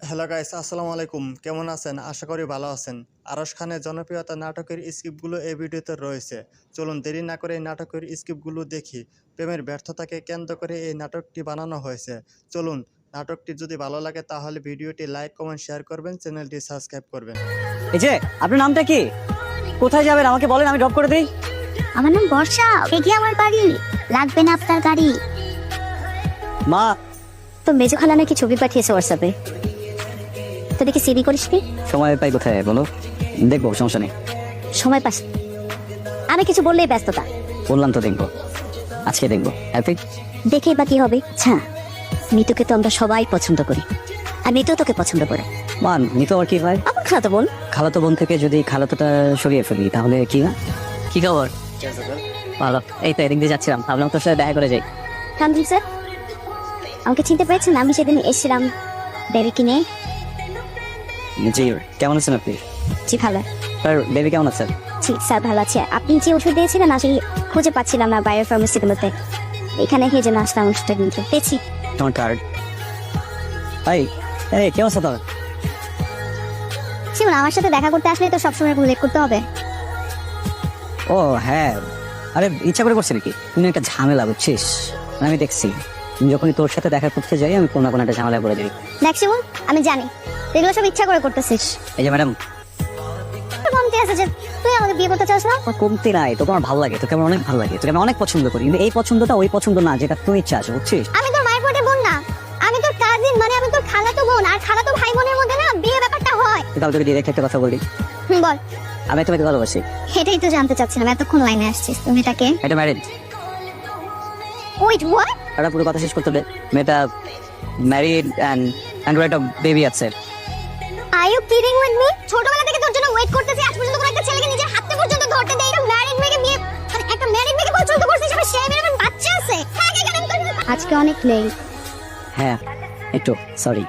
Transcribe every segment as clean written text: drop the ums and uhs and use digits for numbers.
Hello guys, আসসালামু আলাইকুম। কেমন আছেন? আশা করি ভালো আছেন। আরশ খানের জনপ্রিয়তা নাটকের স্ক্রিপ্টগুলো এই ভিডিওতে রয়েছে। চলুন দেরি না করে এই নাটকের স্ক্রিপ্টগুলো দেখি। প্রেমের ব্যর্থতাকে কেন্দ্র করে এই নাটকটি বানানো হয়েছে। চলুন, নাটকটি যদি ভালো লাগে তাহলে ভিডিওটি লাইক, কমেন্ট, শেয়ার করবেন, চ্যানেলটি সাবস্ক্রাইব করবেন। এই যে আপনার নামটা কি? কোথায় যাবেন আমাকে বলেন, আমি ড্রপ করে দিই। আমার নাম বর্ষা, এগিয়ে আমার বাড়ি। লাগবে না আপনার গাড়ি? মা, তো মেজো খালা নাকি ছবি পাঠিয়েছে হোয়াটসঅ্যাপে, তো দেখি সিভি করিস কি? সময় পাই কোথায় বলো, দেখবো, সমস্যা নেই। সময় পাস? আমি কিছু বললেই ব্যস্ততা। বললাম তো দেখবো, আজকে দেখবো। হ্যাপি? দেখেই বা কি হবে? আচ্ছা, মিতুকে তো আমরা সবাই পছন্দ করি, আর মিতু তোকে পছন্দ করে। মা, নিতো আর কি হয়? আমার খালাতো বোন। খালাতো বোন থেকে যদি খালাতোটা সরিয়ে ফেলি তাহলে কি হয়? কি খবর? ভালো। এই তো এদিক দিয়ে যাচ্ছিলাম, ভাবলাম তোর সাথে দেখা করে যাই। কামরুল স্যার, আমাকে চিনতে পেরেছেন? আমি সেদিন এসেছিলাম বেবি কিনে। জি, কেমন আছেন আপনি? জি ভালো। আর বেবি কেমন আছে? জি স্যার ভালো আছে। আপনি যে ওষুধ দিয়েছিলেন আসলে খুঁজে পাচ্ছিলাম না বাইরের ফার্মেসিগুলোতে, এখানে এই জন্য আসলাম ওষুধটা কিনতে। পেয়েছি। তোমার কার্ড। ভাই, এই কেমন আছে তোর? শিবন, আমার সাথে দেখা করতে আসলে তো সবসময় উল্লেখ করতে হবে। ও হ্যাঁ, আরে ইচ্ছা করে করছে নাকি? তুমি একটা ঝামেলা বুঝছিস, আমি দেখছি যখনই তোর সাথে দেখা করতে যাই আমি কোনো না কোনো একটা ঝামেলা করে দিই। দেখ শিবন, আমি জানি এগুলো সব ইচ্ছা করে করতেছিস। এই যে ম্যাডাম, কমতি আছে যে তুই আমাকে বিয়ে করতে চাস না? কমতি নাই, তোকে আমার ভালো লাগে, তোকে আমার অনেক ভালো লাগে, তোকে আমি অনেক পছন্দ করি, কিন্তু এই পছন্দটা ওই পছন্দ না যেটা তুই চাস, বুঝছিস? আমি তোর মায়ের পেটের বোন না, আমি তোর কাজিন, মানে আমি তোর খালাতো বোন। আর খালাতো ভাই বোনের মধ্যে না বিয়ে ব্যাপারটা হয়। তাহলে তোকে ডিরেক্ট একটা কথা বলি, বল। আমি তোমাকে ভালোবাসি। এটাই তো জানতে চাচ্ছিলাম, এতক্ষণ লাইনে আসছিস। তুমি তাকে এটা ম্যারিড। Wait what? এটা পুরো কথা শেষ করতে দে। মেয়েটা ম্যারিড এন্ড একটা বেবি আছে। Are you kidding with me? ছোটবেলা থেকে তোর জন্য ওয়েট করতেছি, আজ পর্যন্ত কোনো একটা ছেলেকে নিজের হাতে পর্যন্ত ধরতে দেই না। ম্যারিড মেয়েকে বিয়ে, মানে একটা ম্যারিড মেয়েকে পছন্দ করছিস, আবার সে মেয়ের বাচ্চা আছে। আজকে অনেক লেট। হ্যাঁ, একটু সরি।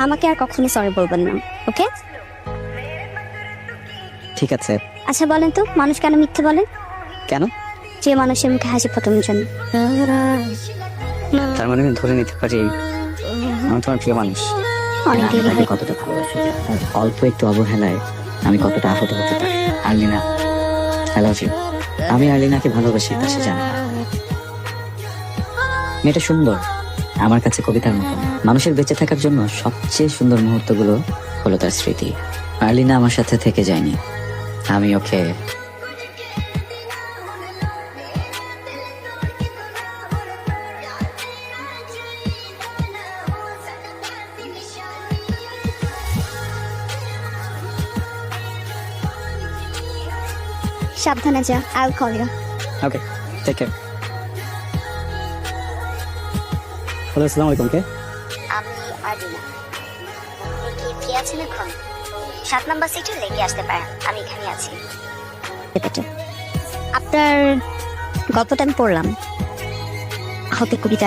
আমাকে আর কখনো সরি বলবেন না, ওকে? ঠিক আছে। আচ্ছা বলেন তো, মানুষ কেন মিথ্যে বলে? কেন? যে মানুষের মুখে হাসি ফোটানোর জন্য। তার মানে আমি ধরে নিতে পারি আমি তোমার প্রিয় মানুষ। অনেক দেরি আমি হয়। কতটা ভালোবাসি, আর অল্প একটু অবহেলায় আমি কতটা আহত হতে পারি। আর্লিনা, আই লাভ ইউ। আমি আর্লিনাকে ভালোবাসি, তা সে জানে না। মেয়েটা সুন্দর, আমার কাছে কবিতার মতো। মানুষের বেঁচে থাকার জন্য সবচেয়ে সুন্দর মুহূর্তগুলো হলো তার স্মৃতি। আর্লিনা আমার সাথে থেকে যায়নি, আমি ওকে। সাবধানে যা, I will call you. Okay, take care. Hello, আসসালামু আলাইকুম। কে? আমি আদিনা। আপনি কি ফ্রি আছেন এখন? 7 নাম্বার সিটে লেগে আসতে পারেন, আমি এখানে আছি। আপনার গল্পটা আমি পড়লাম, আহতের কবিতা।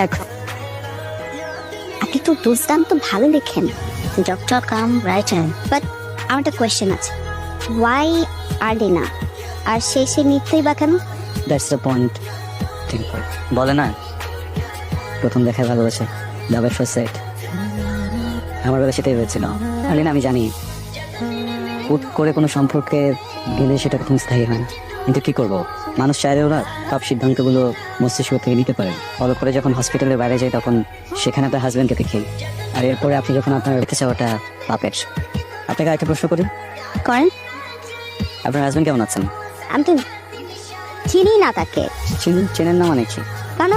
আপনি তো দুর্দান্ত ভালো লেখেন, ডক্টর কাম রাইটার। বাট আমার একটা কোয়েশ্চেন আছে, ওয়াই আর্লিনা? আর সে মিথ্যেই বা কেন? That's the point. ঠিক বলে না, প্রথম দেখায় ভালোবাসে, লাভ এট ফার্স্ট সাইট। আমার বেলা সেটাই হয়েছিল। আর্লিনা, আমি জানি হুট করে কোনো সম্পর্কে গেলে সেটা কখনো স্থায়ী হয় না, কিন্তু কি করবো, মানুষ চাইলেও না সব সিদ্ধান্তগুলো মস্তিষ্ক থেকে নিতে পারে। ফলো করে যখন হসপিটালের বাইরে যাই তখন সেখানে আপনার হাজব্যান্ডকে দেখি, আর এরপরে আপনি যখন আপনার রেখে চাওয়াটা পাপের। আপনাকে একটা প্রশ্ন করি, করেন। আপনার হাজব্যান্ড কেমন আছেন? আমি তো চিনি না তাকে। চেনেন না মানে কি? কারণ